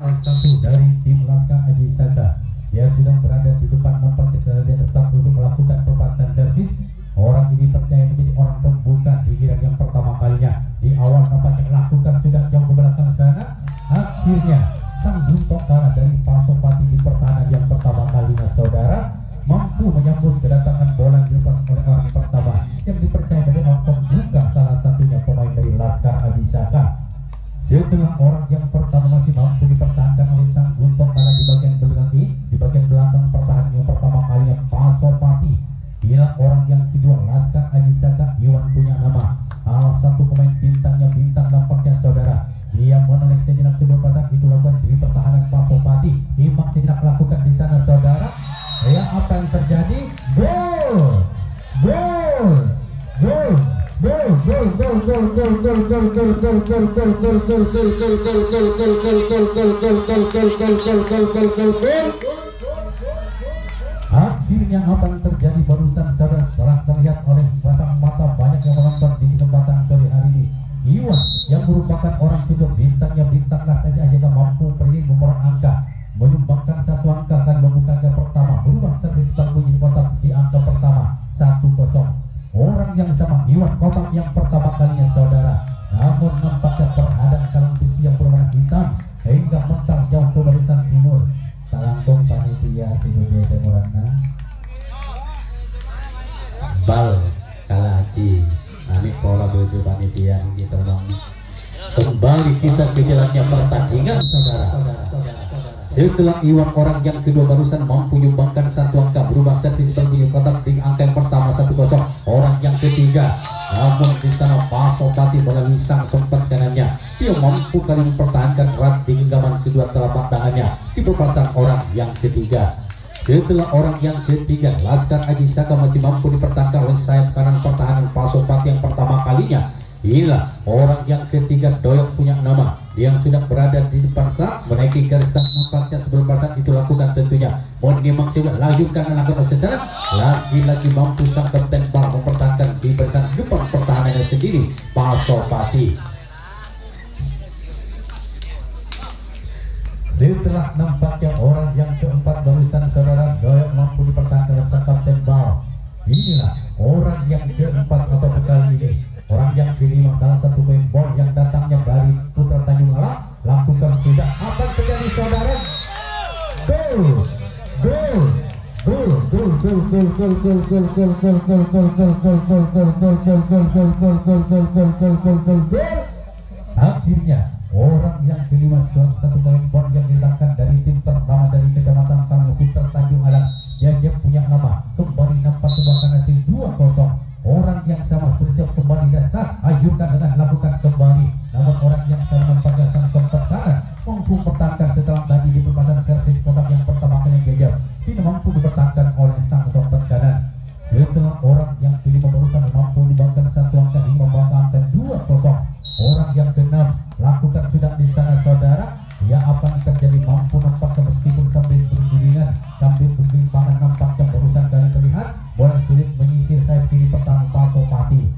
satu dari tim Laskar Aji Saka. Dia sudah berada di depan nampak di start untuk melakukan perpasang servis. Orang ini percaya menjadi orang pembuka di giliran yang pertama kalinya. Di awal nampaknya lakukan sudah jauh ke belakang sana. Akhirnya sang juntok kalah dari Pasopati di pertahanan yang pertama kalinya, saudara, mampu menyambut kedatangan bola dilepas oleh orang pertama yang dipercaya menjadi orang pembuka, salah satunya pemain dari Laskar Aji Saka. Setelah orang yang pertama masih mampu dipertahankan oleh sang juntok kalah di bagian belakang ini, di bagian belakang pertahanan yang pertama kalinya Pasopati. Bila orang yang kedua Laskar Aji Saka, Iwan punya nama. Salah satu pemain bintangnya bintang nampaknya, saudara. Dia menolak sejenak sebelum pasang itu lakukan di pertahanan Pasopati. Imak sejenak lakukan di sana, saudara. Ya, apa yang terjadi? Gol! Gol! Gol! Gol! Gol! Gol! Gol! Gol! Gol! Gol! Gol! Gol! Gol! Gol! Gol! Gol! Gol! Gol! Gol! Akhirnya apa yang terjadi barusan, saudara, telah terlihat oleh pasang mata banyak yang menonton di kesempatan sore hari ini. Iwan yang merupakan orang kedua bintangnya bintanglah saja yang mampu pergi nomor angka, menyumbangkan satu angka kali membuka angka pertama, berubah servis berbunyi kotak di angka pertama 1-0. Orang yang sama Iwan kotak yang pertama kalinya, saudara, namun nampaknya terhadap kalang besi yang berwarna hitam hingga mental jauh ke barisan timur. Talangkong panitia Sidonia Temurana bal kalati kami pola begitu panitia kita kembali kita ke jalannya pertandingan, saudara. Setelah Iwan orang yang kedua barusan mampu menyumbangkan satu angka, berubah servis berbunyi kotak di angka yang pertama 1-0. Orang yang ketiga, namun di sana Pasopati melalui sang sempat kanannya, dia mampu kali mempertahankan erat di genggaman kedua telapak tangannya di perpasang orang yang ketiga. Setelah orang yang ketiga, Laskar Aji Saka masih mampu dipertahankan oleh sayap kanan pertahanan Pasopati yang pertama kalinya. Inilah orang yang ketiga, Doyok punya nama. Dia yang sudah berada di depan sak menaiki garis start nampaknya sebelum pasang itu lakukan tentunya. Mohon memang sudah lanjutkan dan lakukan secara lagi-lagi mampu sang kapten bal mempertahankan di barisan depan pertahanannya sendiri Pasopati. Setelah nampaknya orang yang keempat barusan, saudara, Doyok mampu dipertahankan oleh sang kapten bal. Inilah orang yang keempat atau kali ini. Orang yang kelima, salah satu pemain bol yang datangnya dari Putra Tanjung Alam, lakukan sudah apa yang terjadi, saudara? Gol! Gol! Gol! Gol! Gol! Gol! Gol! Gol! Gol! Gol! Gol! Gol! Gol! Gol! Gol! Gol! Gol! Gol! Akhirnya orang yang kelima, satu pemain bol yang dilahirkan dari tim pertama dari Kecamatan Tanjung Putra Tanjung Alam, dia punya nama, kembali nampak sebuah hasil 2-0. Orang yang sama bersiap kembali dasar, ajukan dengan lakukan kembali. Namun orang yang sama nampaknya sang sempat kanan mampu mempertahankan setelah tadi di perpasangan servis kotak yang pertama kali gagal, tidak mampu dipertahankan oleh sang sempat kanan. Setelah orang yang kelima barusan mampu dibangkan satu angka hingga membawa angka 2-0. Orang yang keenam lakukan sudah di sana, saudara. Ya, apa yang terjadi mampu nampaknya meskipun sambil bergulingan, sambil bergelimpangan nampaknya barusan kali terlihat bola sulit menyisir sayap kiri pertahanan Pasopati.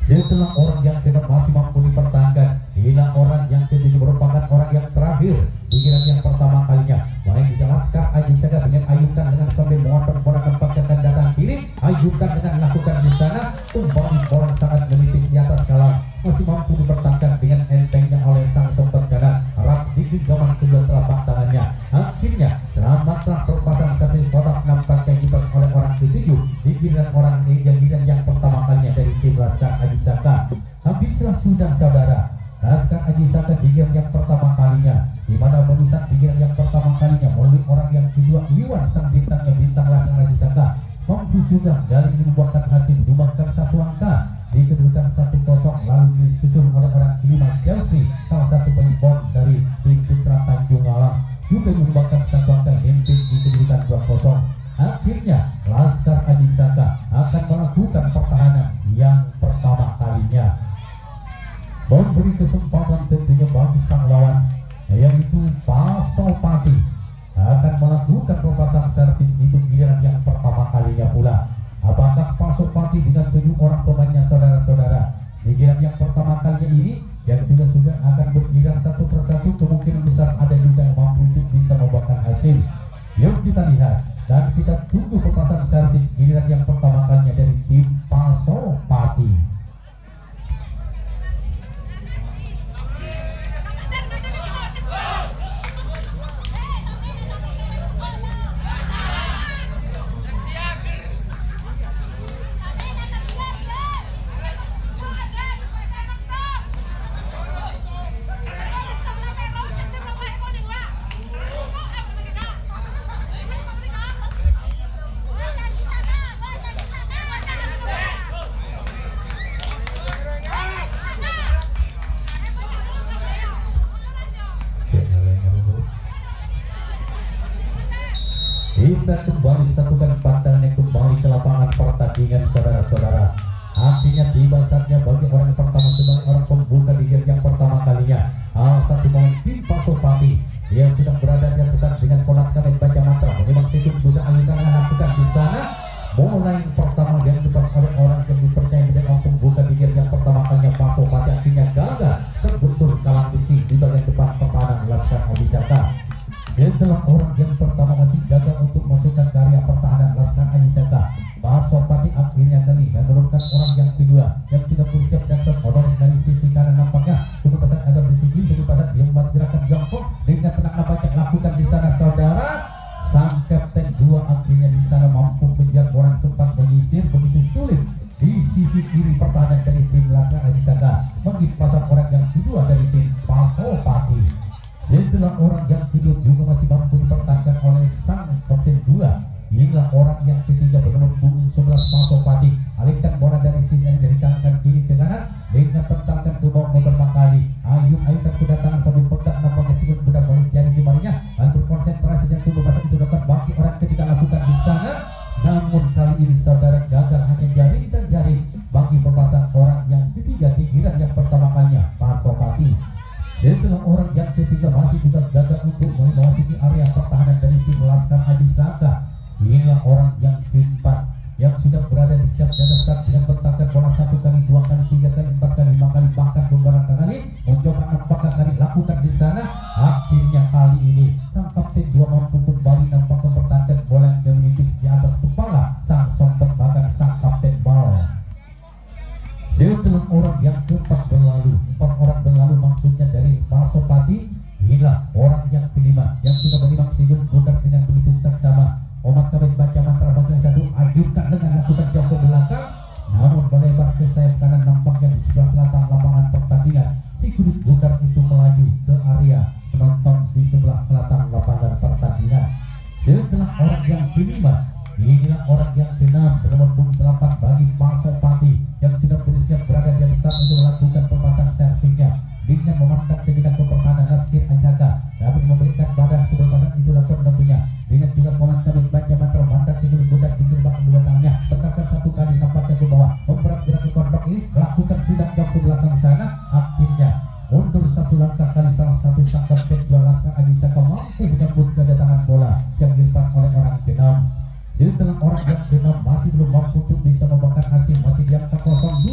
Setelah orang yang keenam masih mampu dipertahankan, bila orang yang ketujuh merupakan orang yang terakhir di giliran yang pertama kalinya, main di Laskar Aji Saka dengan ayukan dengan sambil mengotor bola nampaknya akan datang kiri, ayukan dengan lakukan di sana kembali bola sangat menipis di atas kalang, masih mampu dipertahankan dengan entengnya oleh sang sempat kanan erat di genggaman kedua telapak tangannya. Akhirnya selamatlah perpasang servis kotak nampaknya dipas oleh orang ketujuh di giliran orang giliran yang pertama kalinya dari tim Laskar Aji Saka. Habislah sudah, saudara, Laskar Aji Saka di giliran yang pertama kalinya, di mana barusan di giliran yang pertama kalinya melalui orang yang kedua Iwan sang bintangnya bintang Laskar Aji Saka mampu sudah dari membuahkan hasil menyumbangkan satu angka di kedudukan 1-0, lalu disusul oleh orang kelima Jeffrey, salah satu pemain dari tim Putra Tanjung Alam, juga menyumbangkan satu angka di kedudukan 2-0. Akhirnya Laskar Aji Saka akan melakukan pertahanan yang pertama kalinya, memberi kesempatan tentunya bagi sang lawan yaitu Pasopati akan melakukan perpasang servis itu giliran yang pertama kalinya pula. Apakah Pasopati dengan 7 orang pemainnya, saudara-saudara, di giliran yang pertama kalinya ini yang juga sudah akan bergiliran satu persatu, kemungkinan besar ada juga yang mampu untuk bisa membuahkan hasil. Yuk kita lihat dan kita tunggu perpasang servis giliran yang pertama kalinya dari tim Pasopati. Kita kembali satukan pandangan kembali ke lapangan pertandingan saudara-saudara. Artinya tiba saatnya bagi orang pertama sebagai orang pembuka di game yang pertama kalinya. Satu pemain tim Pasopati yang sedang berada di atas dengan ponakan dan baca mantra. Memang sedikit sudah aliran lakukan di sana. Mulai yang pertama yang dipas oleh orang yang dipercaya menjadi orang pembuka di game yang pertama kalinya Pasopati akhirnya gagal terbentur kalah besi di bagian depan pertahanan Laskar Abisaka. Setelah orang yang pertama masih gagal untuk masukkan karya pertahanan Laskar Abisaka, Pasopati akhirnya kali menurunkan orang yang kedua yang tidak bersiap dan terorong dari sisi kanan nampaknya sudah pasang agak di sini sudah pasang dia membuat gerakan jongkok dengan tenang nampaknya lakukan di sana saudara. Sang kapten dua akhirnya di sana mampu mengejar orang sempat menyisir begitu sulit di sisi kiri pertahanan dari tim Laskar Abisaka bagi pasang orang yang kedua dari tim Pasopati. Setelah orang yang kedua juga masih mampu dipertahankan oleh sang kapten dua, inilah orang yang ketiga bernomor punggung 11 Pasopati. Alihkan bola dari sisi dari kanan kiri ke kanan dengan tentangkan ke bawah beberapa kali. Ayun kedatangan sambil pegang nampaknya sikut mudah boleh jari jemarinya dan berkonsentrasi dan coba pasang itu dapat bagi orang ketika lakukan di sana. Namun kali ini saudara gagal hanya jaring dan jaring bagi pepasang orang yang ketiga tinggiran yang pertama kalinya Pasopati. Setelah orang yang ketiga masih juga gagal untuk memasuki area pertahanan dari tim Laskar Abisaka, inilah orang yang keempat yang sudah berada di siap di atas start dengan bertangkap bola 1 kali, 2 kali, 3 kali, 4 kali, 5 kali, bahkan beberapa kali mencoba 4 kali lakukan di sana. Akhirnya kali ini sang kapten 2 mampu kembali nampaknya bertangkap bola yang menipis di atas kepala sang sombong bahkan sang kapten bal. Setelah orang yang keempat berlalu, 4 orang berlalu maksudnya dari Pasopati, inilah orang yang kelima yang sudah menimang sejauh bukan dengan begitu seksama. Omat kabin baca mantra bagian satu ajukan dengan lakukan jongkok belakang, namun melebar ke sayap kanan nampaknya di sebelah selatan lapangan pertandingan. Si kulit bukan itu melaju ke area penonton di sebelah selatan lapangan pertandingan. Setelah orang yang kelima, inilah orang yang keenam bernomor punggung 8 bagi Pasopati yang sudah bersiap berada di atas untuk melakukan pembahasan servisnya dengan memandang sejenak ke pertahanan Laskar Abisaka dapat memberikan badan sebelum pasang itu lakukan tentunya dengan juga memandang baca mantra mandang sebelum budak di gerbang kedua tangannya bertangkap 1 kali nampaknya ke bawah memberat gerak ke kondok ini lakukan sudah jauh ke belakang sana. Akhirnya mundur 1 langkah kali salah satu sang kapten dua Laskar Abisaka mampu menyambut kedatangan bola yang dilepas oleh orang ke-6. Setelah orang yang ke-6 masih belum mampu untuk bisa membuahkan hasil, masih di angka 0-2.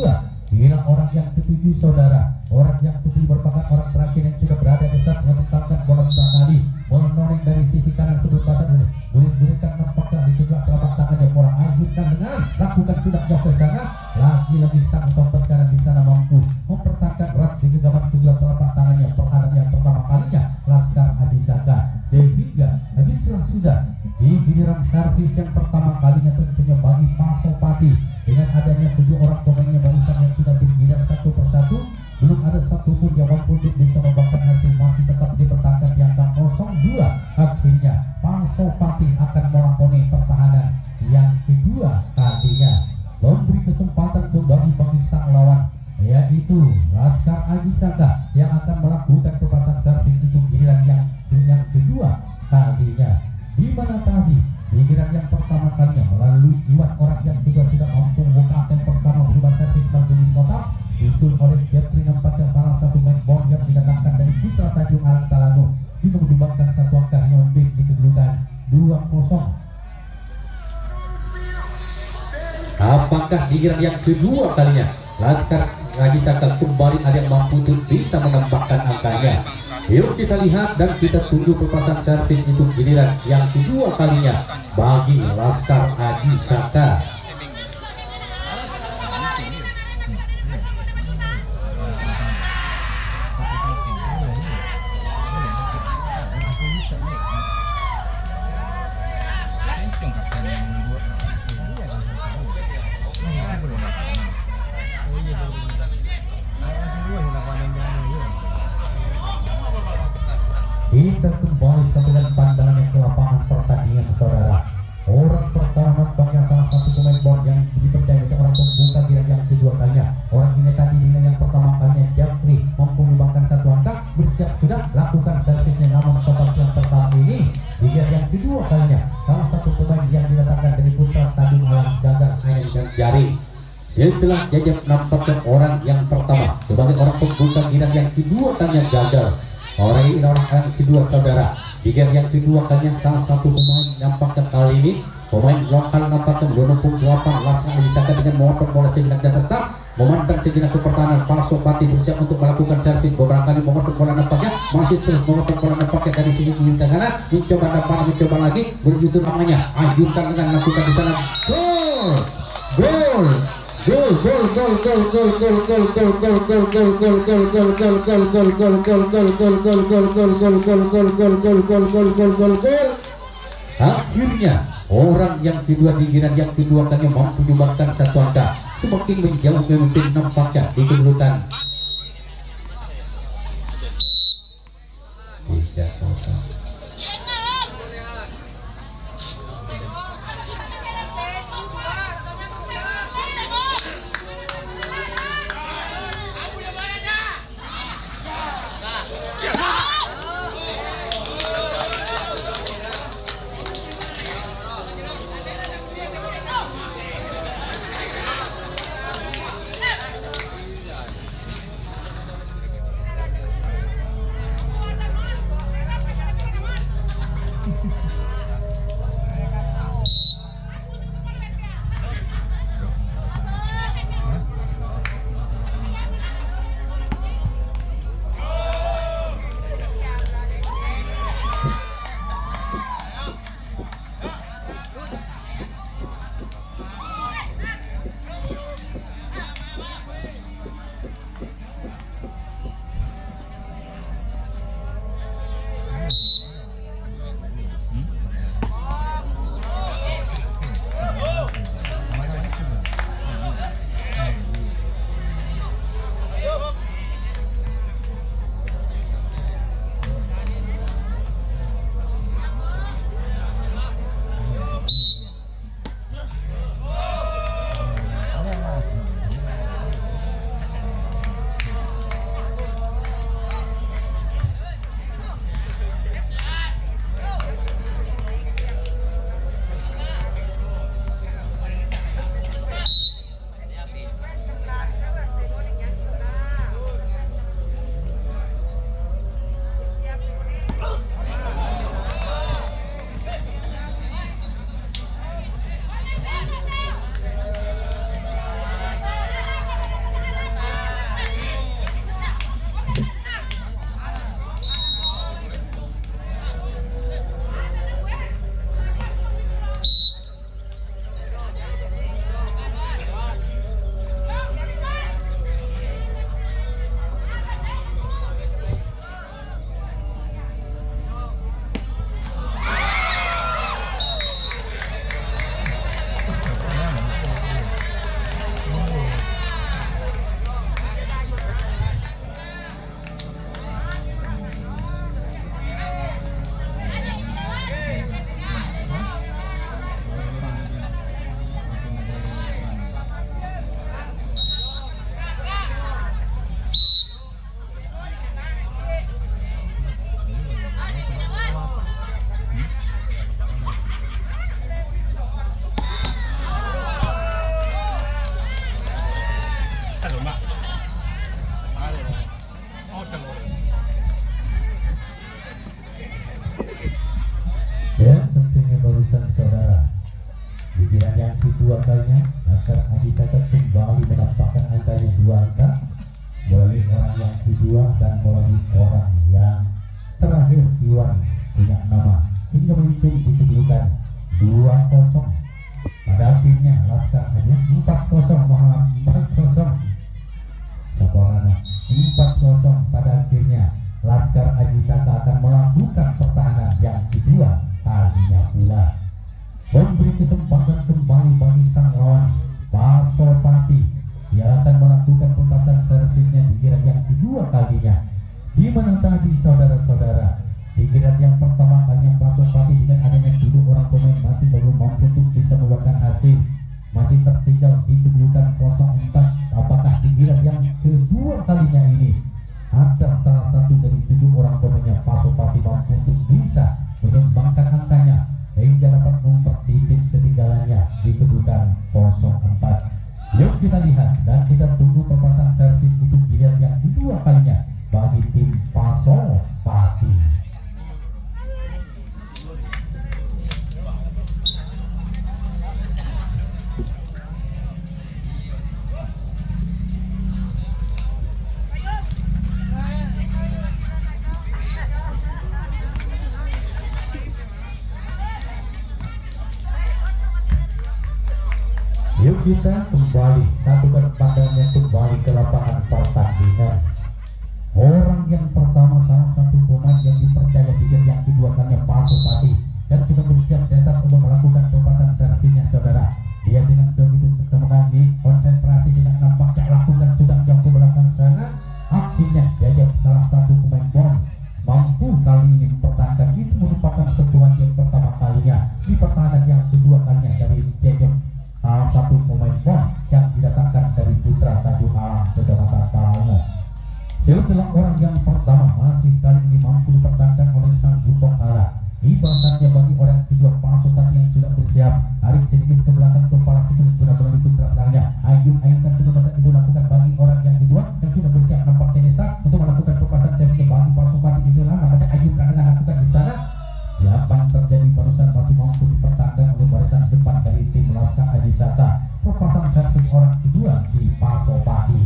Inilah orang yang ke-7 saudara. Orang yang ke-7 merupakan orang terakhir yang sudah berada di start yang menentangkan bola 2 kali menoreng dari sisi kanan sebelum pasang ini boleh-bolehkan nampaknya di sebelah telapak tangannya bola ajukan dengan lakukan sudah jauh ke sana. Lagi-lagi sang sobat kanan di sana mampu mempertahankan erat di genggaman kedua telapak tangannya pertahanan yang pertama kalinya Laskar Abisaka, sehingga habislah sudah di giliran servis yang pertama kalinya tentunya bagi Pasopati dengan adanya 7 orang pemainnya barusan yang sudah bergiliran satu persatu. Belum ada satupun yang mampu untuk bisa membuahkan hasil, masih tetap dipertahankan di angka 0-2. Akhirnya Pasopati akan melakoni pertahanan yang kedua kalinya, memberi kesempatan kembali bagi sang lawan yaitu Laskar Abisaka yang akan melakukan pembahasan servis untuk giliran yang kedua kalinya, di mana tadi di giliran yang pertama kalinya melalui Iwan orang yang juga sudah mampu membuka yang pertama berubah servis berguling kotak disusul oleh Jeffrey nampaknya salah satu main ball yang didatangkan dari Putra Tanjung Alang Talanu bisa menyumbangkan 1 angka yang di kedudukan 2-0. Apakah di giliran yang kedua kalinya Laskar Haji Saka kembali ada yang mampu untuk bisa menambahkan angkanya. Yuk kita lihat dan kita tunggu perpasan servis itu giliran yang kedua kalinya bagi Laskar Haji Saka. Kita kembali dengan pandangannya ke lapangan pertandingan, saudara. Orang pertama nampaknya salah satu pemain bola yang dipercaya seorang pembuka yang kedua kalinya. Orang ini tadi dengan yang pertama kalinya Jakri mampu menyumbangkan satu angka, bersiap sudah lakukan servisnya, namun tempat yang pertama ini jika yang kedua kalinya salah satu pemain yang didatangkan dari Putra Tanjung Alang gagal hanya dengan jari. Setelah Jajak nampakkan orang yang pertama sebagai orang pembuka yang kedua kalinya gagal. Orang ini orang yang kedua, saudara. Di game yang kedua kalinya salah satu pemain nampakkan kali ini pemain lokal nampakkan 28 Laskar Haji Saka dengan memotong bola sejenak di atas start, memandang sejenak ke pertahanan. Palsu Pati bersiap untuk melakukan servis, beberapa kali memotong bola nampaknya, masih terus memotong bola nampaknya dari sisi kiri kanan, mencoba dapat, mencoba lagi, begitu namanya, ajukan dengan lakukan di sana. Gol! Akhirnya orang yang kedua tinggiran yang kedua kalinya mampu menyumbangkan satu angka, semakin menjauh memimpin nampaknya di kedudukan 3-0. Saudara, di yang kedua kalinya Laskar Haji Saka kembali menampakkan angkanya 2-0. Pada akhirnya Laskar Aji 4-0 Muhammad 4-0. Sabarana 4-0 pada akhirnya Laskar Aji Saka akan melakukan pertahanan yang kedua kalinya pula. Memberi kesempatan kembali bagi sang lawan Pasopati. Dia akan melakukan pelepasan servisnya di giliran yang kedua kalinya. Di mana tadi saudara-saudara, di giliran yang pertama kalinya Pasopati dengan adanya 7 orang pemain masih belum mampu untuk bisa mengeluarkan hasil, masih tertinggal di kedudukan 0-4. Apakah di giliran yang kedua kalinya ini ada salah satu dari 7 orang pemainnya Pasopati mampu untuk bisa menyumbangkan angkanya hingga dapat mempertipis ketinggalannya di kedudukan 0-4. Yuk kita lihat dan kita tunggu pelepasan servis itu giliran yang kedua kalinya bagi tim Pasopati. Yuk kita kembali satukan pandangannya kembali ke lapangan pertandingan. Orang yang pertama salah satu pemain yang dipercaya di game yang kedua kalinya Pasopati dan sudah bersiap dasar untuk melakukan pelepasan servisnya saudara. Dia dengan begitu sekali konsentrasi tidak nampaknya lakukan sudah jauh ke belakang sana. Akhirnya dia salah satu pemain bom mampu kali ini mempertahankan. Itu merupakan sentuhan yang pertama kalinya di pertahanan yang kedua kalinya dari Jejak. Salah satu pemain bom yang didatangkan dari Putra Tanjung Alang Kecamatan Talango. Setelah orang yang pertama masih kali ini mampu dipertahankan oleh sang Bupong Kala. Ibaratnya bagi orang kedua Pasopati yang sudah bersiap tarik sedikit ke belakang kepala sikit benar-benar di putra belakangnya. Ayun-ayunkan sudah masa itu lakukan bagi orang yang kedua yang sudah bersiap nampak tenista untuk melakukan pelepasan servisnya bagi Pasopati. Itulah namanya ayunkan dengan lakukan di sana. Apa yang terjadi barusan masih mampu dipertahankan oleh barisan depan dari tim Laskar Aji Saka. Pelepasan servis orang kedua di Pasopati.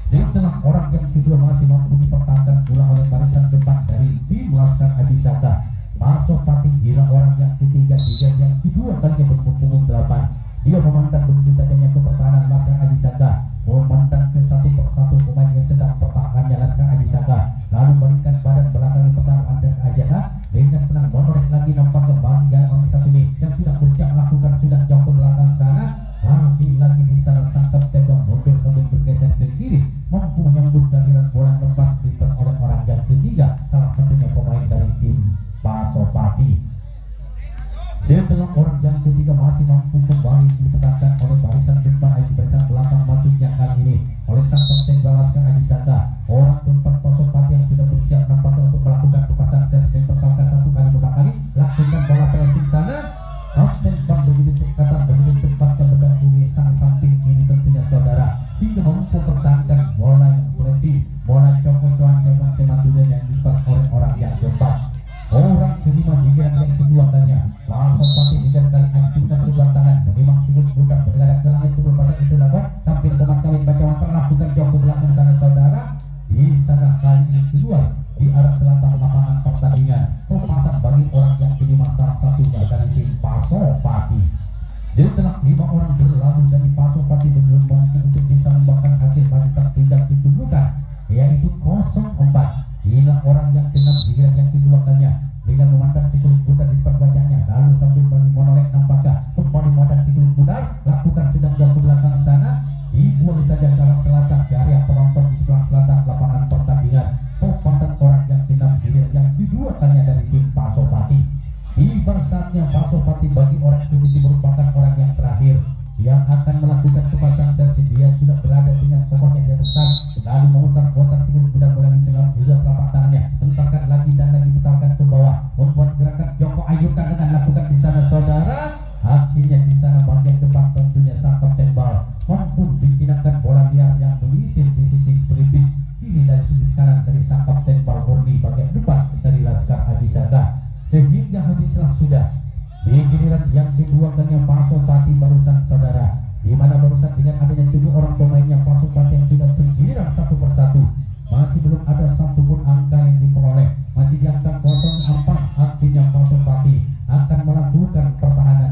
Setelah orang yang kedua masih mampu dipertahankan pula oleh barisan depan dari tim Laskar Aji Saka. Pasopati gila orang yang ketiga di game yang kedua kalinya berpunggung 8. Dia memandang begitu tajamnya ke pertahanan Laskar Aji Saka, memandang ke satu persatu pemain yang sedang pertahanannya Laskar Aji Saka, lalu berikan badan belakangi pertahanan Laskar Aji Saka dengan tenang menoreh lagi nampak kembali dari orang satu ini yang sudah bersiap melakukan sudah jauh ke belakang sana. Lagi di sana sang kapten mundur sambil bergeser ke kiri mampu menyambut galiran bola lepas dilepas oleh orang yang ketiga, salah satunya pemain dari tim Pasopati. Setelah orang yang ketiga masih mampu kembali dipertahankan oleh barisan depan barisan belakang maksudnya kali ini oleh sang kapten Laskar Aji Saka. Orang keempat Pasopati yang sudah bersiap nampaknya untuk melakukan pelepasan servis dan pertahankan satu kali dua kali lakukan bola pressing sana. Kapten Bang begitu cepat begitu cepat yang mendampingi sang samping kiri tentunya saudara hingga mampu pertahankan bola yang pressing, bola cokotan yang sematudan yang dilepas oleh orang yang keempat. Orang kelima di game yang kedua kalinya Pasopati dengan kali anjingkan kedua tangan memang sibuk budak bergerak ke langit sebelum pasang itu lakukan tampil pemain kawin bacaan terlakukan jauh ke belakang sana saudara. Di sana kali ini kedua di arah selatan lapangan pertandingan pemasan bagi orang yang kelima salah satunya dari tim Pasopati. Setelah 5 orang berlalu dari Pasopati belum mampu untuk bisa membawakan hasil bagi tertinggal di kedudukan yaitu 0-4. Inilah orang yang keenam di game yang kedua kalinya dengan memandang si kulit putih di depan wajahnya lalu sambil bagi monolog nampaknya kembali memandang si kulit putih lakukan sudah jauh ke belakang sana dibuang saja ke arah selatan di area penonton di sebelah selatan lapangan pertandingan. Pelepasan orang yang keenam di game yang kedua kalinya dari tim Pasopati. Tiba saatnya Pasopati bagi orang ini merupakan orang yang terakhir yang akan melakukan pelepasan servis. Dia sudah berada dengan pokoknya di atas lalu memutar-putar si kulit putih bola di tengah juga telapak tangannya putarkan lagi dan lagi putarkan ke bawah membuat gerakan Joko ayunkan dengan lakukan di sana saudara. Akhirnya di sana bagian depan tentunya sang kapten bal mampu dijinakkan bola liar yang melisir di sisi pelipis ini dari sisi kanan dari sang kapten bal murni bagian depan dari Laskar Aji Saka sehingga habislah sudah di giliran yang kedua kalinya Pasopati barusan saudara, di mana barusan dengan adanya 7 orang pemainnya Pasopati yang sudah bergiliran satu persatu masih belum ada satupun angka yang diperoleh, masih di angka 0-4. Artinya Pasopati akan melakukan pertahanan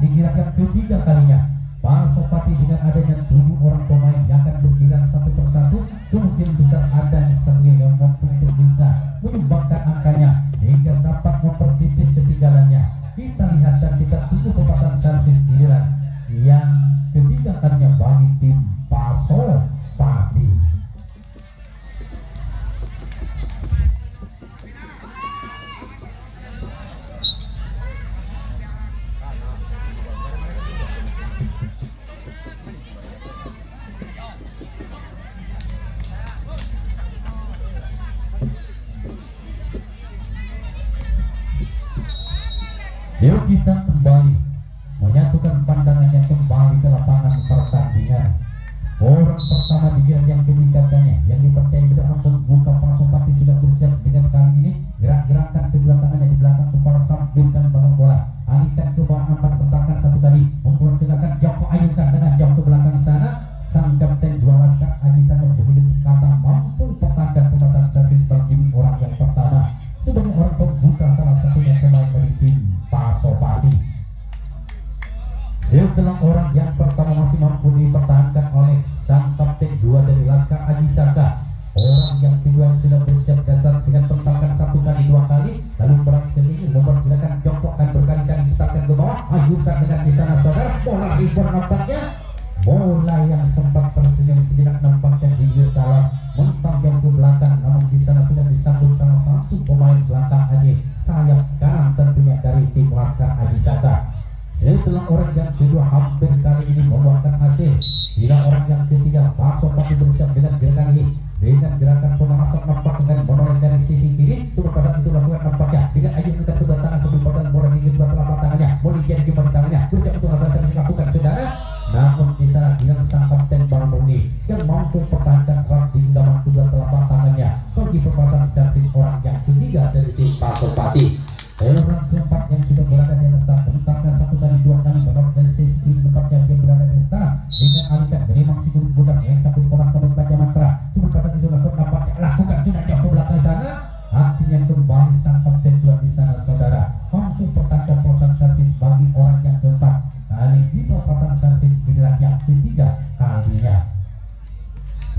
di giliran yang ketiga kalinya Pasopati dengan adanya 7 orang pemain yang akan bergiliran satu persatu, kemungkinan besar ada yang mampu untuk bisa menyumbangkan angkanya hingga dapat mempertipis ketinggalannya. Kita lihat dan kita tunggu pembahasan servis giliran yang ketiga kalinya bagi tim Pasopati. Yuk kita kembali menyatukan pandangannya kembali ke lapangan pertandingan. Orang pertama di giliran yang ketiga yang dipercaya bisa membuka Pasopati sudah bersiap dengan kali ini gerak-gerakan kedua tangannya di belakang kepala sambil dan belakang bola. Alihkan ke bawah nampak bentakan satu kali membuat gerakan Joko ayunkan dengan jauh ke belakang sana. Sang kapten dua laskar Aji Saka begitu kata mampu pertahankan pemasan servis bagi orang yang pertama sebagai orang pembuka salah satunya pemain dari tim Pasopati. Setelah orang yang pertama masih mampu dipertahankan oleh sang kapten 2 dari Laskar Aji Saka, orang yang kedua sudah bersiap dasar dengan pertahanan 1 kali 2 kali, lalu orang ketiga membuat gerakan jongkok dan berkali-kali diputarkan ke bawah, ayunkan dengan di sana saudara, bola ribon nampaknya, bola yang sempat tersenyum sejenak nampaknya di dalam mentajam ke belakang, namun di sana sudah disambut salah satu pemain belakang Aji, sayap kanan tentunya dari tim Laskar Aji Saka. Setelah orang yang kedua hampir kali ini membuahkan hasil, bila orang yang ketiga Pasopati bersiap dengan gerakan ini dengan gerakan pemanasan nampak dengan menoleh dari sisi kiri, super pasang itu lakukan nampaknya dengan ayun ke kedua tangan sebelum pegang bola di kedua telapak tangannya, boleh jadi di tangannya bersiap untuk lakukan saudara. Namun di sana dengan sang kapten Bambuni yang mampu pertahankan erat di genggaman kedua telapak tangannya bagi perpasang servis orang yang ketiga dari tim Pasopati. Orang keempat yang sudah berada di atas tak bentangkan 1 kali 2 kali menolak dari sisi kiri tempatnya dia berada di atas dengan alihkan dari maksi budak yang sambil orang kembali baca mantra sebelum kata itu nampaknya lakukan sudah jauh ke belakang sana. Artinya kembali sang kapten 2 di sana saudara mampu pertahankan pasang servis bagi orang yang keempat kali di pasang servis giliran yang ketiga kalinya.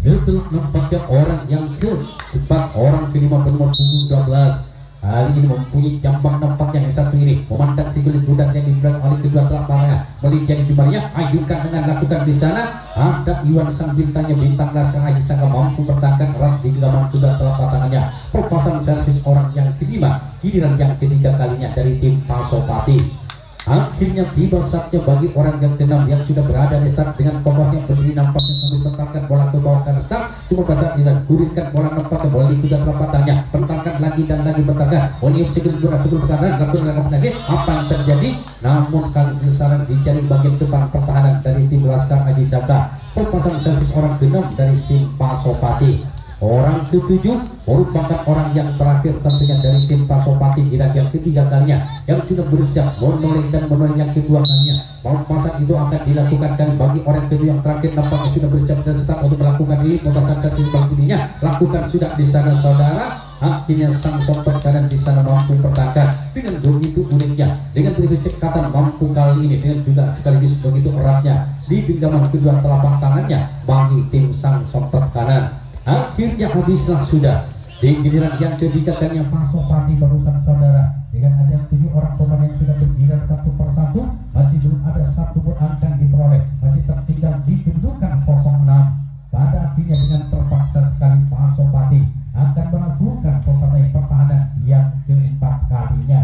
Setelah nampaknya orang yang keempat orang kelima bernomor 12 kali ini mempunyai jambang nampaknya yang satu ini memandang si kulit budak yang dibelah oleh kedua telapaknya melihat jumlahnya ayunkan dengan lakukan di sana ada Iwan sang bintangnya bintang Laskar Aji Saka mampu bertahankan erat di genggaman kedua telapak tangannya perpasang servis orang yang kelima giliran yang ketiga kalinya dari tim Pasopati. Akhirnya tiba saatnya bagi orang yang keenam yang sudah berada di start dengan kokoh yang berdiri nampaknya sambil mentarkan bola ke bawah ke start cuma pasang tidak kurirkan bola nampaknya bola di kedua telapatannya bentarkan lagi dan lagi bentarkan Oni sebelum kesana lakukan lagi apa yang terjadi namun kali ini sarang dicari bagian depan pertahanan dari tim Laskar Aji Saka perpasang servis orang keenam dari tim Pasopati. Orang ketujuh merupakan orang yang terakhir tentunya dari tim Pasopati giliran yang ketiga kalinya yang sudah bersiap menoleh dan menoleh yang kedua kalinya. Pemasangan itu akan dilakukan dan bagi orang kedua yang terakhir nampaknya sudah bersiap dan start untuk melakukan ini pembahasan servis bangkunya lakukan sudah di sana saudara. Akhirnya sang sopir kanan di sana mampu pertahankan dengan begitu uniknya dengan begitu cekatan mampu kali ini dengan juga sekaligus begitu eratnya di genggaman kedua telapak tangannya bagi tim sang sopir kanan. Akhirnya habislah sudah di giliran yang ketiga yang Pasopati barusan saudara dengan ada 7 orang pemain yang sudah bergiliran satu persatu masih belum ada satu pun angka yang diperoleh masih tertinggal di kedudukan 06. Pada akhirnya dengan terpaksa sekali Pasopati akan melakukan pertahanan yang keempat kalinya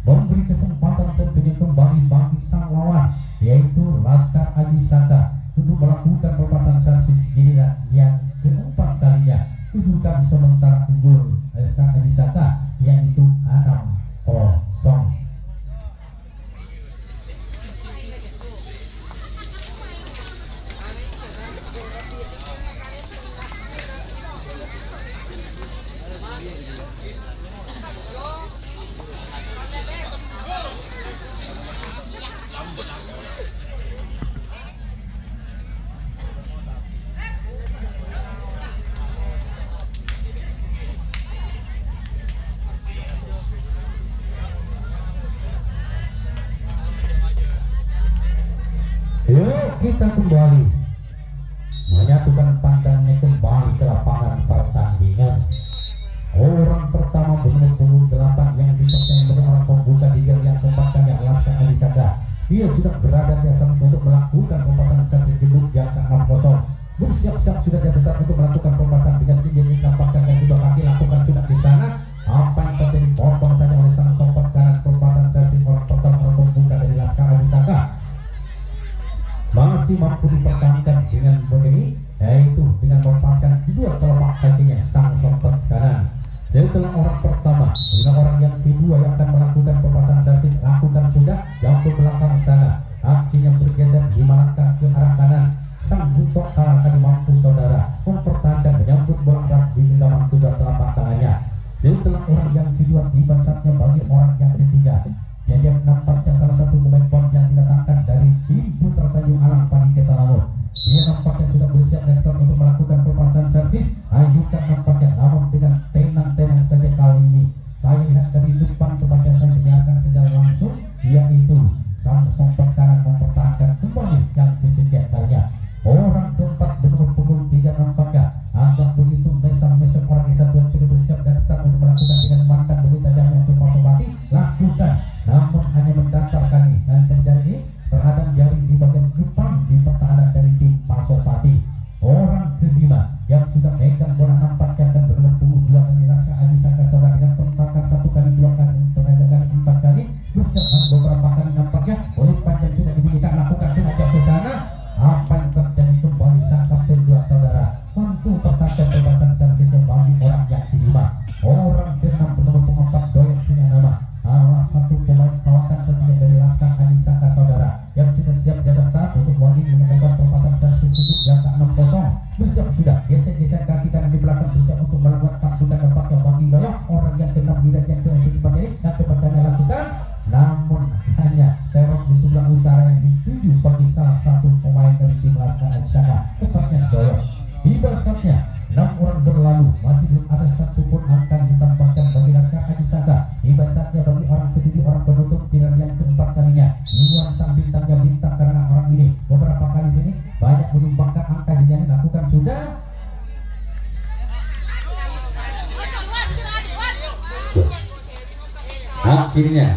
memberi kesempatan tentunya kembali bagi sang lawan yaitu Laskar Aji Saka untuk melakukan perpasang servis giliran yang keempat kalinya kedudukan sementara unggul Laskar Aji Saka yaitu 6-0. Yuk kita kembali menyatukan pandangnya kembali ke lapangan pertandingan. Orang pertama benar-benar 8 yang dipercaya menjadi orang pembuka di game yang keempatnya Laskar Adisaka. Dia sudah berada di atas untuk melakukan pemasangan servis gedung di angka 6-0. Bersiap-siap sudah di atas untuk melakukan pemasangan dengan tinggi yang ditampakkan dan kedua kaki lakukan sudah di sana. Apa yang terjadi potong saja oleh sang sobat kanan pemasangan servis orang pertama orang pembuka dari Laskar Adisaka. Masih mampu dipertahankan dengan begini, yaitu dengan melepaskan kedua telapak kakinya sang sobat kanan. Setelah orang pertama, dengan orang yang kedua yang akan melakukan pemasangan servis lakukan sudah yang ke belakang sana. Akhirnya bergeser dimalangkan ke arah kanan. Sang buntok kalah tadi mampu saudara mempertahankan menyambut bola berat di genggaman kedua telapak tangannya. Setelah orang yang kedua tiba saatnya bagi orang yang ketiga. Jadi nampaknya salah satu pemain pon yang didatangkan dari tim Putra Tanjung Alang Padi Ketalamun. Dia nampaknya sudah bersiap netral untuk melakukan pemasangan servis. Ajukan nampaknya namun dengan tenang-tenang saja kali ini. Saya lihat dari depan kepada saya dengarkan secara langsung, yaitu sang sobat kanan mempertahankan kembali yang kesekian kalinya. Orang keempat benar pukul 3 nampaknya agak begitu mesam-mesam orang di satuan sudah bersiap dan start untuk melakukan dengan mantan begitu tajam yang Pasopati lakukan, namun hanya mendatar kali dan terjadi terhadap jaring di bagian depan di pertahanan dari tim Pasopati. Orang kelima yang sudah megang bola nampaknya akan berlaku 2 kali Laskar Adisaka saudara dengan penetakan 1 kali 2 kali tenaga kali 4 kali bersiap beberapa kali nampaknya oleh panjang sudah dibunyikan lakukan sengaja ke sana. Apa yang terjadi kembali sang kapten 2 saudara mampu pertahankan pembahasan servis yang bagi orang yang kelima. Orang ke-6 penomor pengempat doyan punya nama salah satu pemain kawakan tentunya dari Laskar Adisaka saudara yang sudah siap di atas start untuk wali melakukan pembahasan servis hidup yang ke-6-0. Bersiap sudah geser-geser kaki kanan di belakang bersiap untuk melakukan takbukan dampak yang bagi doyok. Orang yang ke-6 bidan yang ke-4 ini yang keempatnya lakukan, namun hanya teror di sebelah utara yang dituju bagi salah satu pemain dari tim Laskar Adisaka tepatnya doyok. Tiba saatnya 6 orang berlalu, masih belum ada satupun angka yang ditambahkan bagi Laskar Adisaka. Tiba saatnya bagi orang kedua orang penutup tiran yang keempat kalinya. Iwan sang bintangnya bintang karena orang ini beberapa kali sini banyak menyumbangkan angka yang dilakukan sudah. Akhirnya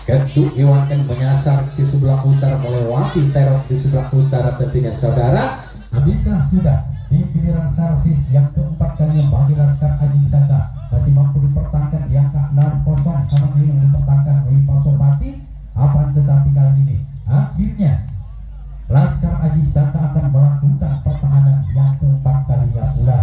Ketuk Iwan kan menyasar di sebelah utara melewati teror di sebelah utara tentunya saudara. Habislah sudah di pilihan servis yang keempat kalinya bagi Laskar Adisaka masih mampu dipertahankan di angka 6-0 sama ini yang dipertahankan oleh Pasopati. Apa tetapi kali ini akhirnya Laskar Adisaka akan melakukan pertahanan yang keempat kalinya pula,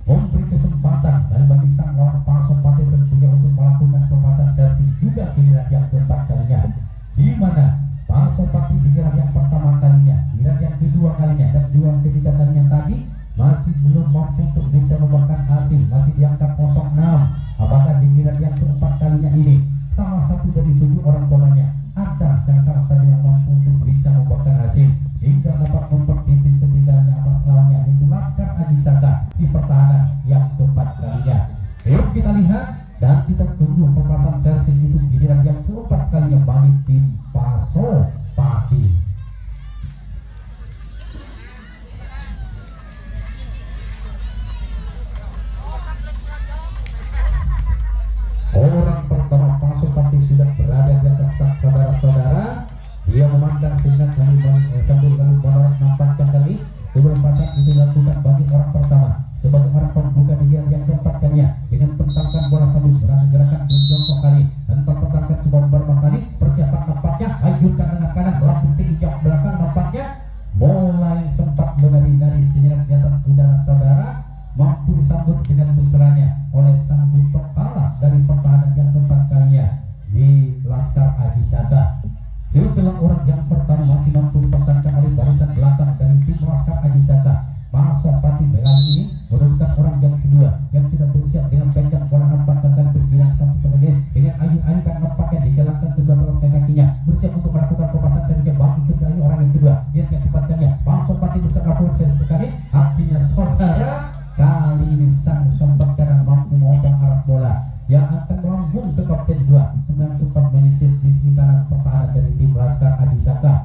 memberi kesempatan dan bagi sang lawan Pasopati tentunya untuk melakukan pemasangan servis juga pilihan yang keempat kalinya, di mana Pasopati di yang pertama kalinya, yang kedua kalinya dan yang ketiga kalinya tadi masih belum mampu untuk bisa membuahkan hasil, masih di angka 06. Apakah di yang keempat kalinya ini salah satu dari 7 orang tuanya ada yang salah tadi yang mampu untuk bisa membuahkan hasil hingga dapat mempertipis ketiganya atas lawannya, yaitu Laskar Adisaka di pertahanan yang keempat kalinya. Yuk kita lihat dan kita tunggu pemasangan servis itu di yang keempat kalinya bagi tim Pasopati. Orang pertama Pasopati sudah berada di atas tak saudara-saudara. Dia memandang dengan sambil lalu menolak nampaknya kali sebelum pasang itu dilakukan bagi orang pertama sebagai orang pembuka di yang keempat kalinya dengan pentangkan bola sambil gerakan jongkok kali dan pentangkan beberapa kali persiapan nampaknya ajukan dengan kanan bola penting jauh belakang nampaknya bola yang sempat menari-nari sejenak di atas udara saudara mampu disambut dengan mesranya oleh sang buntok kalah dari pertahanan yang keempat kalinya di Laskar Adisaka. Setelah orang yang pertama masih mampu dipertahankan oleh barisan belakang dari tim Laskar Adisaka, Pasopati kali ini menurunkan orang yang kedua yang sudah bersiap dengan pencet bola nampaknya akan berbilang satu kemudian dengan ayun-ayun nampaknya digelakkan kedua telapak kakinya bersiap untuk melakukan pemasangan servis bagi kembali orang yang kedua yang tepatnya Pasopati bersiap melakukan servis kali. Akhirnya saudara kali ini sang sobat kanan mampu memotong arah bola yang akan melambung ke kapten 2 sembilan sempat menyisir di sisi kanan pertahanan dari tim Laskar Adisaka.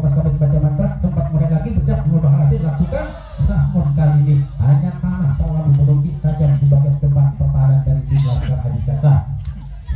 pemain baca mantra sempat mulai lagi bersiap mengubah hasil lakukan, namun kali ini hanya tanah terlalu merugi tajam di bagian depan pertahanan dari tim Laskar Adi Saka.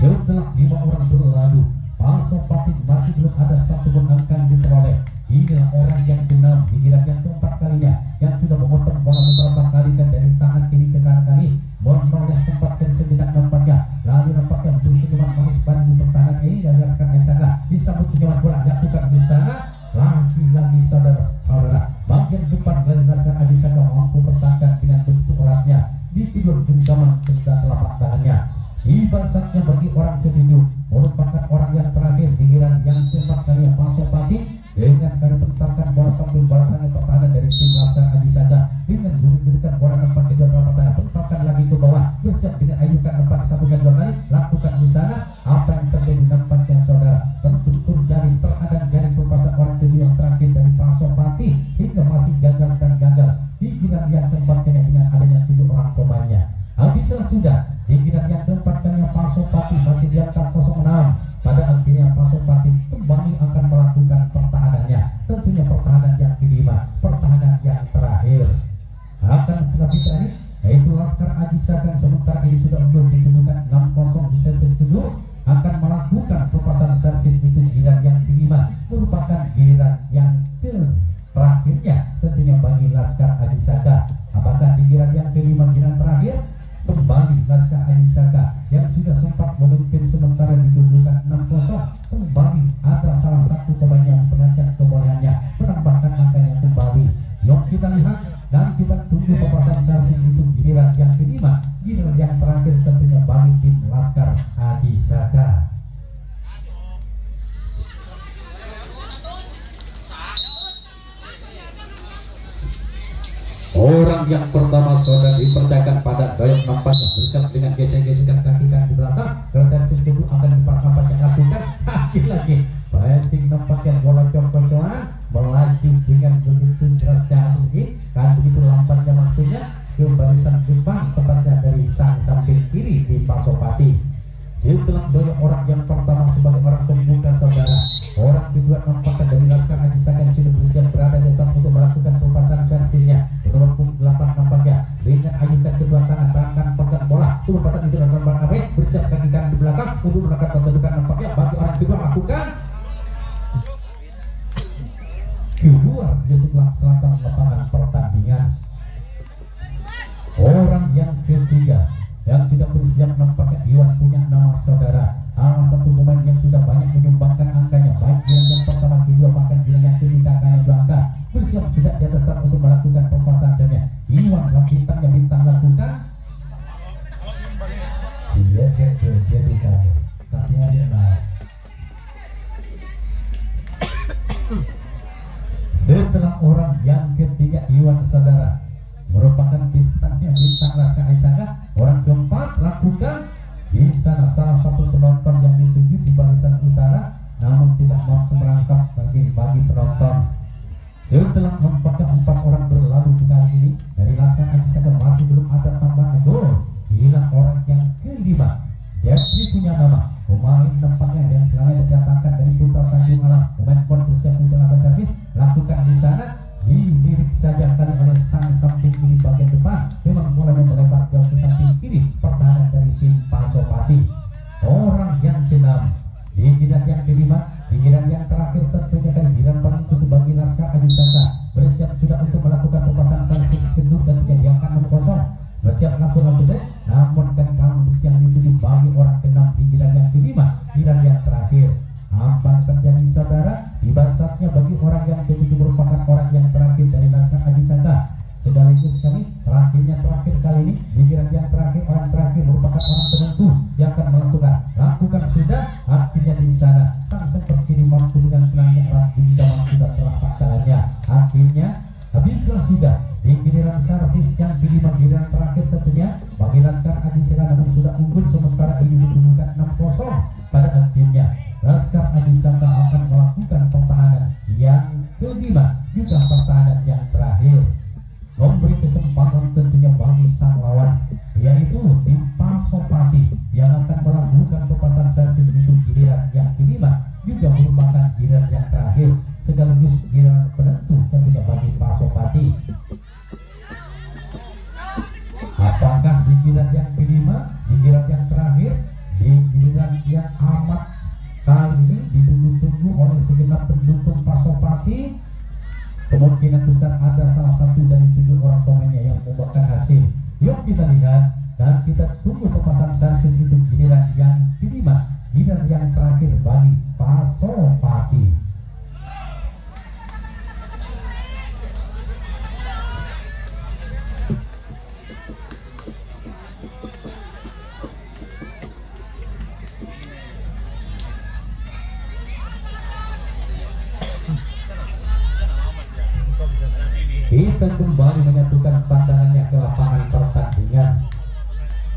Setelah 5 orang berlalu, Pasopati masih belum ada satu pun angka yang diperoleh. Inilah orang yang ke-6 di giliran yang keempat kalinya yang sudah memotong bola beberapa kali dan dari tangan kiri ke kanan kali menoleh sempat dan sejenak nampaknya, lalu nampaknya bersenyuman manis bantu pertahanan ini dari Laskar Adi Saka. Disambut senyuman bola dilakukan di sana. Lagi-lagi saudara bagian depan dari Laskar Adi Saka mampu pertahankan dengan bentuk kerasnya di tidur genggaman serta telapak tangannya. Tiba saatnya bagi orang ketujuh merupakan orang yang terakhir di giliran yang keempat kali Pasopati dengan kali bentakan bola sambil balasannya pertahanan dari tim Laskar Adi Saka dengan berikan bola nampak ke telapak tangan, bentakan lagi ke bawah, bersiap dengan ayukan nampak disambungkan 2 kali, lakukan di sana. Apa yang terjadi nampaknya saudara, tertutur jaring terhadang jaring perpasan orang kedua yang terakhir dari Pasopati hingga masih gagal dan gagal di giliran yang keempat kali dengan adanya 7 orang pemainnya. Habislah sudah di giliran yang keempat kali Pasopati masih di angka 06. Pada akhirnya Pasopati kembali akan melakukan pertahanannya, tentunya pertahanan yang kelima, pertahanan yang terakhir akan tetapi tadi yaitu Laskar Adi Saka sementara ini sudah unggul dikedudukan 6-0 di servis kedua akan melakukan perpasan servis itu di giliran yang kelima merupakan giliran yang terakhirnya tentunya bagi Laskar Adi Saka. Apakah di giliran yang kelima giliran terakhir kembali Laskar Adi Saka yang sudah sempat memimpin sementara dikedudukan 6-0 kembali ada salah satu pemain yang mengangkat kebolehannya menambahkan angkanya kembali. Yuk kita lihat dan kita tunggu perpasan servis itu giliran yang kelima, giliran yang terakhir tentunya bagi tim Laskar Adi Saka. Orang yang pertama saudara dipercayakan pada Doyok nampaknya bersiap dengan gesek-gesekan kaki kanan di belakang. Servis kedua akan nampaknya lakukan lagi passing nampaknya bola cok-cokan melaju dengan begitu derasnya tinggi kan begitu lambatnya maksudnya ke barisan depan tepatnya dari samping kiri di Pasopati. Setelah Doyok orang yang pertama sebagai orang pembuka saudara, orang kedua nampaknya dari Laskar Adi Saka yang sudah bersiap berada di depan untuk melakukan perpasan servisnya. Nomor 8 nampaknya dengan ayukan kedua tangan pegang bola turun pasang itu dalam Bang Abe bersiap kaki kanan di belakang untuk melakukan pembentukan nampaknya bagi orang kedua lakukan keluar di sebelah selatan lapangan pertandingan. Orang yang ketiga yang sudah bersiap nampaknya Iwan punya nama saudara, salah satu pemain yang sudah banyak menyumbangkan angkanya baik yang pertama kedua bahkan yang ketiga angkanya belakang bersiap sudah di atas start untuk melakukan perpasannya. Iwan bintang yang bintang lakukan dia jadi kaget saatnya dia setelah orang yang ketiga Iwan saudara merupakan bintangnya bintang Laskar Adi Saka, orang keempat lakukan di sana salah satu penonton yang dituju di barisan utara namun tidak mampu merangkap bagi penonton. Setelah nampaknya 4 orang berlalu di kali ini dari Laskar Adi Saka masih belum ada tambahan gol. Inilah orang yang kelima. Jeffrey punya nama pemain nampaknya yang selalu didatangkan dari Putra Tanjung Alam. Pemain pun bersiap untuk melakukan servis lakukan di sana dilirik saja kali oleh sang samping kiri bagian depan. Memang mulai melebar ke samping kiri pertahanan dari tim Pasopati. Orang yang ke-6 di giliran yang kelima, di giliran yang terakhir tentunya kan giliran paling untuk bagi Laskar Adi Saka bersiap sudah untuk melakukan perpasan servis kedua dan diangkat 6-0 bersiap melakukan besar namun kan kamu yang dituju bagi orang ke-6 di giliran yang kelima, giliran yang terakhir. Apa yang terjadi saudara? Tiba saatnya bagi orang yang ketujuh merupakan orang yang terakhir dari Laskar Adi Saka. Sekaligus kami terakhir kali ini di giliran yang terakhir orang terakhir merupakan orang penentu yang akan lakukan sudah artinya di sana sang seperti mampu dengan pelangnya erat di dalam sudah telapak tangannya. Akhirnya habislah sudah di giliran servis yang kelima giliran terakhir tentunya bagi Laskar Adi Saka namun sudah unggul sementara ini dikedudukan 6-0. Pada akhirnya Laskar Adi Saka akan melakukan pertahanan yang kelima juga pertahanan yang terakhir, memberi kesempatan tentunya bagi sang lawan yaitu tim Pasopati yang akan melakukan perpasan servis itu giliran yang kelima juga merupakan giliran yang terakhir sekaligus giliran penentu tentunya bagi Pasopati. Apakah di giliran yang kelima, di giliran yang terakhir, di giliran yang amat kali ini ditunggu-tunggu oleh segenap pendukung Pasopati, kemungkinan besar ada salah satu dari 7 orang pemainnya yang membuahkan hasil. Yuk kita lihat dan kita tunggu pemasangan servis itu giliran yang kelima, giliran yang terakhir bagi Pasopati. Kita kembali menyatukan pandangannya ke lapangan pertandingan.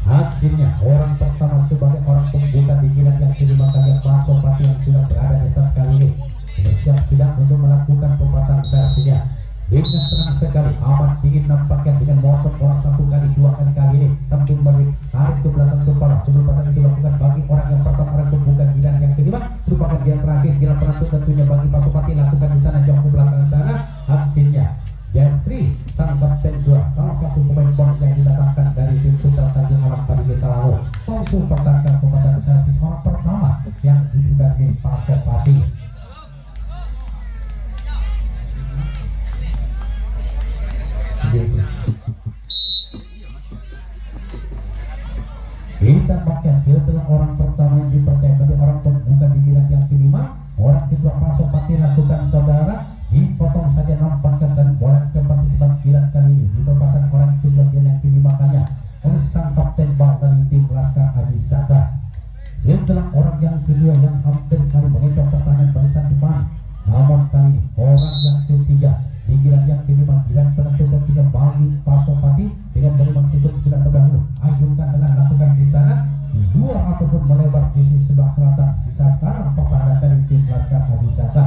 Akhirnya orang pertama sebagai orang pembuka di giliran yang kelima kali Pasopati yang sudah berada di start kali ini bersiap sudah untuk melakukan pemasangan servisnya. Dengan senang sekali amat dingin nampaknya dengan motor bola 1 kali 2 kali ini sambil balik tarik ke belakang kepala sebelum pasang itu dilakukan bagi orang yang pertama orang pembuka giliran yang kelima merupakan giliran terakhir giliran penentu tentunya bagi Pasopati lakukan di sana jauh ke belakang sana. Akhirnya Jeffrey sang kapten 2 salah satu pemain pon yang didatangkan dari tim Putra Tanjung Alam Padi Talawo langsung pertahankan pemasangan servis orang pertama yang diberikan tim Pasopati. Kita pakai setelah orang pertama yang dipercaya menjadi orang pembuka di giliran yang kelima, orang kedua Pasopati lakukan saudara dipotong saja nampakkan dan bola cepat giliran kali ini diperpasang orang kedua giliran yang kelima kalinya oleh sang kapten bal dari tim Laskar Haji Saka. Setelah orang yang kedua yang hampir kali mengecoh pertahanan barisan depan, namun kali orang yang ketiga di giliran yang kelima giliran penentu ketiga bagi Pasopati dengan berlima situ giliran terdahulu ajukan dengan lakukan di sana dua ataupun melebar di sisi sebelah selatan di saat sekarang pertahanan dari tim Laskar Haji Saka.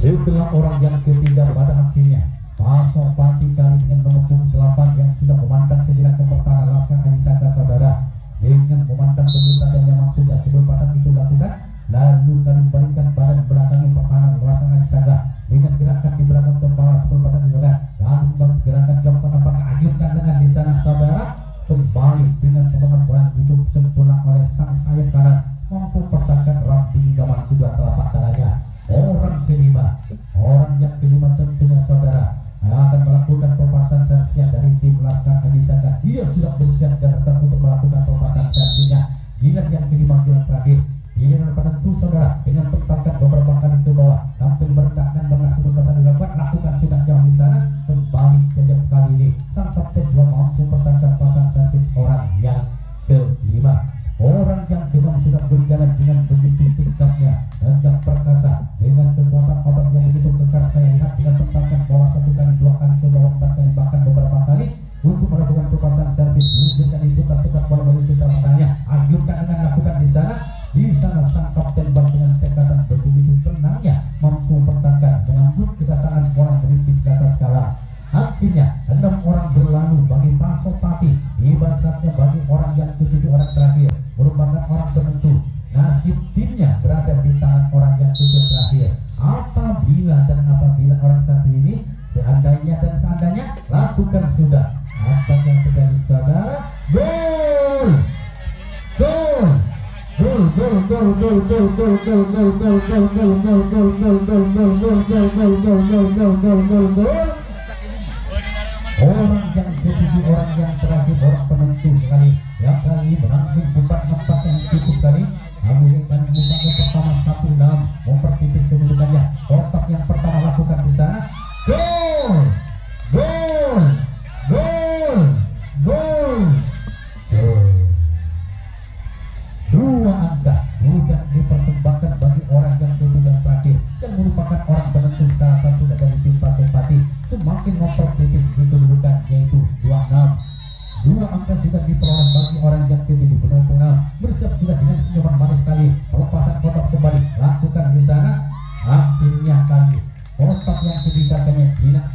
Setelah orang yang ketiga pada akhirnya Pasopati kali dengan nomor 8 yang sudah memandang sejenak ke pertahanan Laskar Haji Saka saudara dengan memandang pemerintah dan nyaman sudah sebelum pasang itu dilakukan lalu kali balikkan badan belakangnya pertahanan Laskar Haji Saka dengan gerakan di belakang kepala sebelum pasang dilakukan lalu gerakan jauhkan apakah ajukan dengan di sana saudara kembali dengan pemandangan bola hidup sempurna oleh sang sayap kanan mampu pertahankan rapi hingga maju dua telapak tangannya. Orang yang kelima tentunya saudara akan melakukan pemasangan servisnya dari tim Laskar Haji Saka. Dia sudah bersiap dan start untuk melakukan pemasangan servisnya. Giliran yang kelima giliran terakhir giliran penentu saudara dengan pertahankan beberapa kali ke bawah tampil merendah dan berhasil pemasangan dilakukan lakukan sudah jauh di sana kembali sejak kali ini sang kapten juga mampu pertahankan pasang servis orang yang kelima. Orang yang keenam sudah berjalan dengan begitu tingkatnya dan perkasa dengan kekuatan otot yang begitu kekar. Saya lihat dengan pertahankan bawah 1 kali 2 kali ke bawah 4 kali bahkan beberapa kali untuk melakukan pemasangan servis dengan itu tepat bola begitu termatanya ajukan dengan lakukan di sana sang kapten bal dengan tekatan begitu tenangnya mampu pertahankan menyambut kedatangan orang menipis di atas skala. Akhirnya 6 orang berlalu bagi Pasopati tiba saatnya bagi orang yang ke-7 orang terakhir merupakan orang penentu nasib timnya berada di tangan orang yang ke-7 terakhir. Apabila orang satu ini seandainya lakukan sudah apa yang terjadi saudara gol orang yang ke-7 orang yang terakhir orang penentu kali yang kali berhasil bukan tempat yang cukup kali mengajukan bukannya pertama 1-6 mempertipis kedudukannya. Kotak yang pertama lakukan di sana gol dua angka sudah dipersembahkan bagi orang yang ke-7 terakhir yang merupakan orang penentu salah satu dari tim Pasopati semakin mempertipis kedudukan yaitu 26. Dua angka sudah diperoleh bagi orang yang ke-7 benar-benar bersiap sudah dengan senyuman manis sekali pelepasan kotak kembali lakukan di sana. Akhirnya kali kotak yang ketiga kalinya tidak